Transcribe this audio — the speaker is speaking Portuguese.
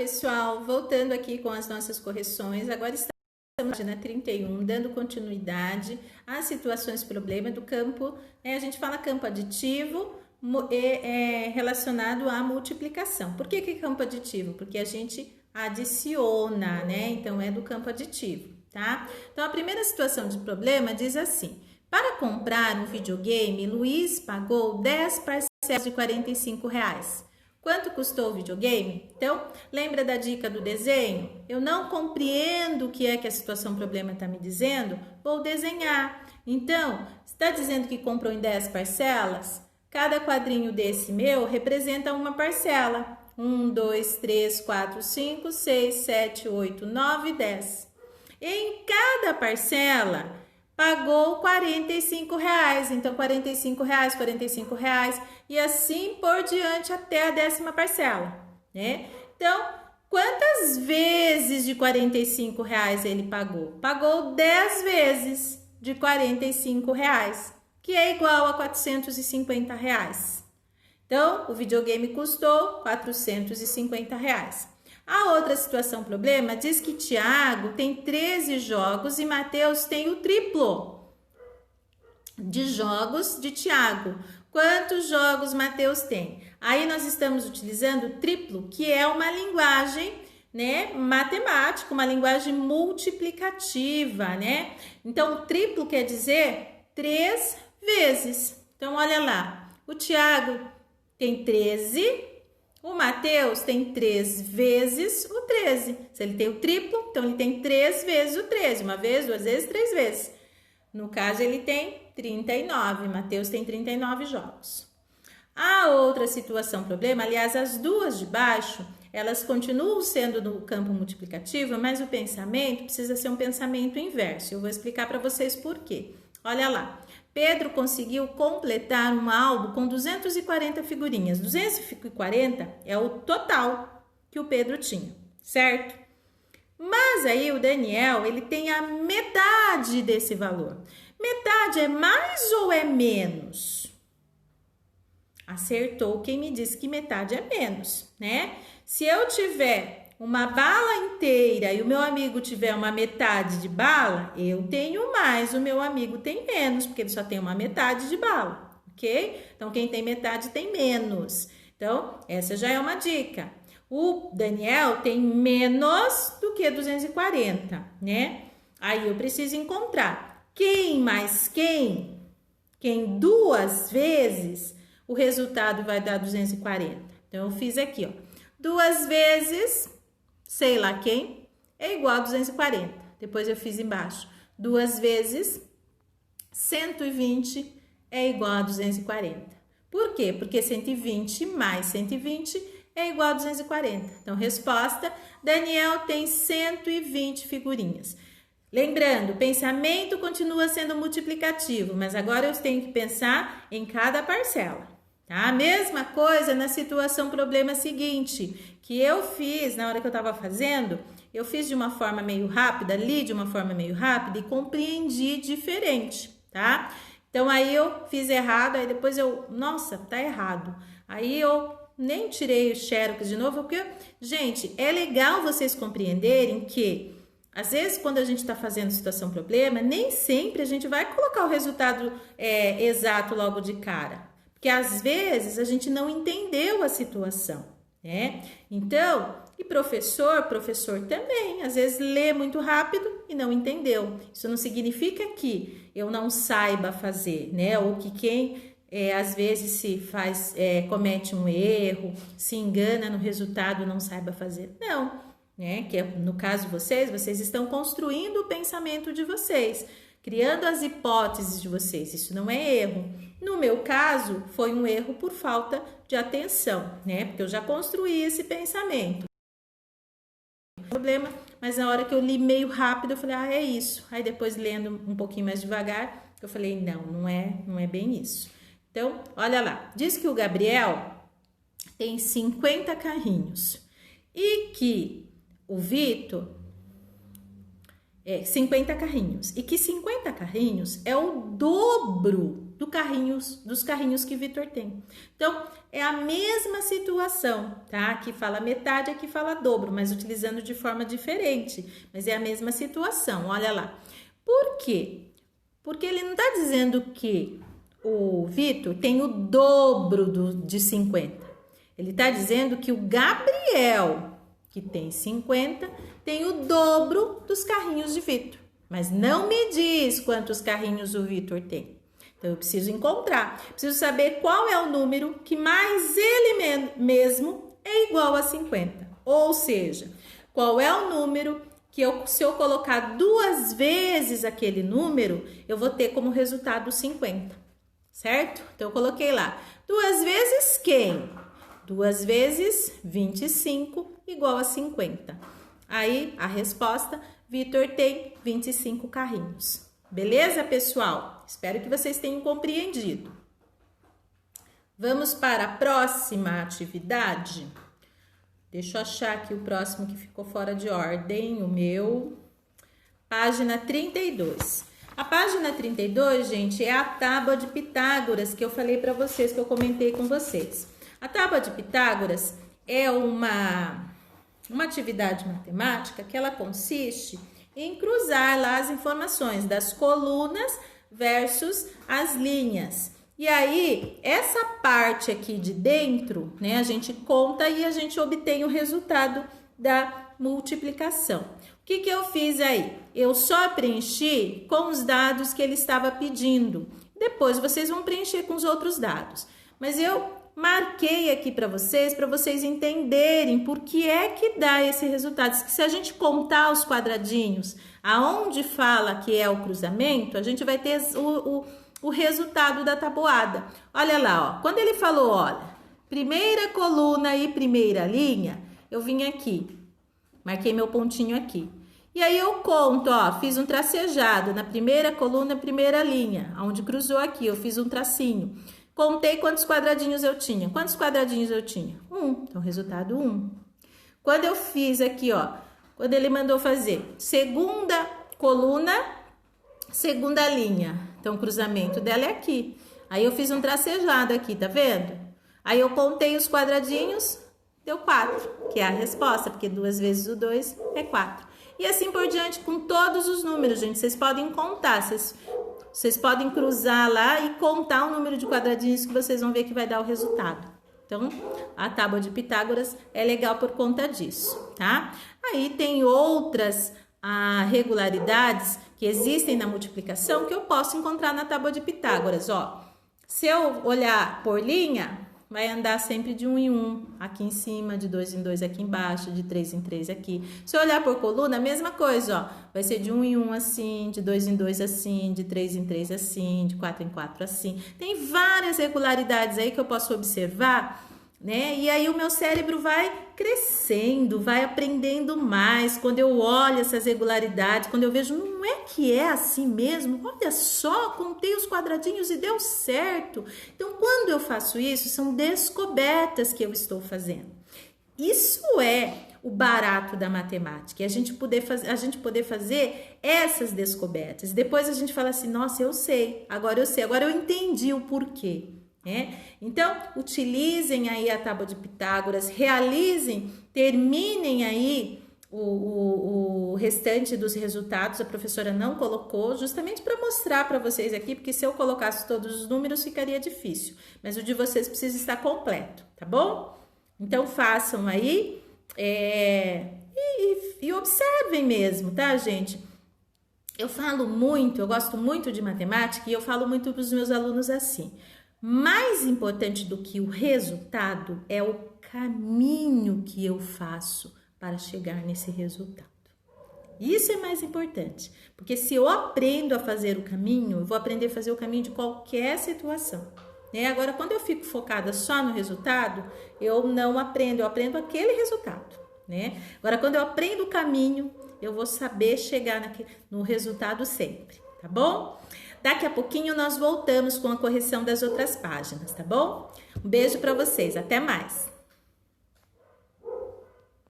Pessoal, voltando aqui com as nossas correções, agora estamos na página 31, dando continuidade às situações problema do campo, a gente fala campo aditivo relacionado à multiplicação. Por que campo aditivo? Porque a gente adiciona, né? Então é do campo aditivo, tá? Então a primeira situação de problema diz assim: para comprar um videogame, Luiz pagou 10 parcelas de R$ 45. Quanto custou o videogame? Então, lembra da dica do desenho? Eu não compreendo o que é que a situação problema está me dizendo, vou desenhar. Então, está dizendo que comprou em 10 parcelas? Cada quadrinho desse meu representa uma parcela. 1, 2, 3, 4, 5, 6, 7, 8, 9, 10. Em cada parcela pagou R$ 45, então R$ 45, e assim por diante até a 10ª parcela, né? Então, quantas vezes de R$ 45 ele pagou? Pagou 10 vezes de R$ 45, que é igual a R$ 450. Então, o videogame custou R$ 450. A outra situação problema diz que Tiago tem 13 jogos e Mateus tem o triplo de jogos de Tiago. Quantos jogos Mateus tem? Aí nós estamos utilizando o triplo, que é uma linguagem, né, matemática, uma linguagem multiplicativa, né? Então, o triplo quer dizer 3 vezes. Então, olha lá, o Tiago tem 13. O Mateus tem 3 vezes o 13. Se ele tem o triplo, então ele tem 3 vezes o 13. Uma vez, 2 vezes, 3 vezes. No caso, ele tem 39. Mateus tem 39 jogos. A outra situação problema, aliás, as duas de baixo, elas continuam sendo no campo multiplicativo, mas o pensamento precisa ser um pensamento inverso. Eu vou explicar para vocês por quê. Olha lá. Pedro conseguiu completar um álbum com 240 figurinhas. 240 é o total que o Pedro tinha, certo? Mas aí o Daniel, ele tem a metade desse valor. Metade é mais ou é menos? Acertou quem me disse que metade é menos, né? Se eu tiver uma bala inteira e o meu amigo tiver uma metade de bala, eu tenho mais, o meu amigo tem menos, porque ele só tem uma metade de bala, ok? Então, quem tem metade tem menos. Então, essa já é uma dica. O Daniel tem menos do que 240, né? Aí eu preciso encontrar quem mais quem? Quem duas vezes, o resultado vai dar 240. Então, eu fiz aqui, ó. 2 vezes... sei lá quem, é igual a 240. Depois eu fiz embaixo. 2 vezes 120 é igual a 240. Por quê? Porque 120 mais 120 é igual a 240. Então, resposta, Daniel tem 120 figurinhas. Lembrando, o pensamento continua sendo multiplicativo, mas agora eu tenho que pensar em cada parcela. Tá? A mesma coisa na situação problema seguinte, que eu fiz na hora que eu estava fazendo, eu fiz de uma forma meio rápida, li de uma forma meio rápida e compreendi diferente, tá? Então, aí eu fiz errado, aí depois nossa, tá errado. Aí eu nem tirei o xerox de novo, porque, gente, é legal vocês compreenderem que, às vezes, quando a gente está fazendo situação problema, nem sempre a gente vai colocar o resultado exato logo de cara. Porque às vezes a gente não entendeu a situação, né? Então, e professor também, às vezes lê muito rápido e não entendeu. Isso não significa que eu não saiba fazer, né? Ou que quem às vezes se faz, comete um erro, se engana no resultado, não saiba fazer. Não, né? Que no caso de vocês estão construindo o pensamento de vocês, criando as hipóteses de vocês. Isso não é erro. No meu caso, foi um erro por falta de atenção, né? Porque eu já construí esse pensamento. Problema, mas na hora que eu li meio rápido, eu falei, é isso. Aí depois, lendo um pouquinho mais devagar, eu falei, não é bem isso. Então, olha lá. Diz que o Gabriel tem 50 carrinhos e que o Vitor... 50 carrinhos. E que 50 carrinhos é o dobro dos carrinhos que Vitor tem. Então, é a mesma situação, tá? Aqui fala metade, aqui fala dobro, mas utilizando de forma diferente. Mas é a mesma situação, olha lá. Por quê? Porque ele não está dizendo que o Vitor tem o dobro de 50. Ele está dizendo que o Gabriel, que tem 50, tem o dobro dos carrinhos de Vitor. Mas não me diz quantos carrinhos o Vitor tem. Então, eu preciso encontrar. Preciso saber qual é o número que mais ele mesmo é igual a 50. Ou seja, qual é o número que se eu colocar 2 vezes aquele número, eu vou ter como resultado 50. Certo? Então, eu coloquei lá. 2 vezes quem? 2 vezes 25 igual a 50. Aí, a resposta, Vitor tem 25 carrinhos. Beleza, pessoal? Espero que vocês tenham compreendido. Vamos para a próxima atividade. Deixa eu achar aqui o próximo que ficou fora de ordem, o meu. Página 32. A página 32, gente, é a tábua de Pitágoras que eu falei para vocês, que eu comentei com vocês. A tábua de Pitágoras é uma atividade matemática que ela consiste em cruzar lá as informações das colunas versus as linhas. E aí, essa parte aqui de dentro, né, a gente conta e a gente obtém o resultado da multiplicação. O que eu fiz aí? Eu só preenchi com os dados que ele estava pedindo. Depois vocês vão preencher com os outros dados. Mas eu marquei aqui para vocês entenderem por que é que dá esse resultado. Se a gente contar os quadradinhos, aonde fala que é o cruzamento, a gente vai ter o resultado da tabuada. Olha lá, ó. Quando ele falou, olha, primeira coluna e primeira linha, eu vim aqui, marquei meu pontinho aqui. E aí eu conto, ó, fiz um tracejado na primeira coluna, primeira linha, onde cruzou aqui, eu fiz um tracinho. Contei quantos quadradinhos eu tinha. Quantos quadradinhos eu tinha? 1. Então, resultado 1. Quando eu fiz aqui, ó, quando ele mandou fazer segunda coluna, segunda linha. Então, o cruzamento dela é aqui. Aí, eu fiz um tracejado aqui, tá vendo? Aí, eu contei os quadradinhos, deu 4, que é a resposta, porque 2 vezes o 2 é 4. E assim por diante com todos os números, gente. Vocês podem contar, vocês podem cruzar lá e contar o número de quadradinhos que vocês vão ver que vai dar o resultado. Então, a tábua de Pitágoras é legal por conta disso, tá? Aí tem outras regularidades que existem na multiplicação que eu posso encontrar na tábua de Pitágoras, ó. Se eu olhar por linha, vai andar sempre de 1 em 1, aqui em cima, de 2 em 2 aqui embaixo, de 3 em 3 aqui. Se eu olhar por coluna, a mesma coisa, ó. Vai ser de 1 em 1 assim, de 2 em 2 assim, de 3 em 3 assim, de 4 em 4 assim. Tem várias regularidades aí que eu posso observar, né? E aí o meu cérebro vai crescendo, vai aprendendo mais. Quando eu olho essas regularidades, quando eu vejo, não é que é assim mesmo? Olha só, contei os quadradinhos e deu certo. Então, quando eu faço isso, são descobertas que eu estou fazendo. Isso é o barato da matemática, a gente poder fazer essas descobertas. Depois a gente fala assim, nossa, eu sei, agora eu entendi o porquê. Então, utilizem aí a tábua de Pitágoras, realizem, terminem aí o restante dos resultados. A professora não colocou, justamente para mostrar para vocês aqui, porque se eu colocasse todos os números ficaria difícil, mas o de vocês precisa estar completo, tá bom? Então, façam aí e observem mesmo, tá, gente? Eu gosto muito de matemática e eu falo muito para os meus alunos assim: mais importante do que o resultado é o caminho que eu faço para chegar nesse resultado. Isso é mais importante, porque se eu aprendo a fazer o caminho, eu vou aprender a fazer o caminho de qualquer situação. Agora, quando eu fico focada só no resultado, eu não aprendo, eu aprendo aquele resultado. Agora, quando eu aprendo o caminho, eu vou saber chegar no resultado sempre, tá bom? Daqui a pouquinho nós voltamos com a correção das outras páginas, tá bom? Um beijo para vocês, até mais!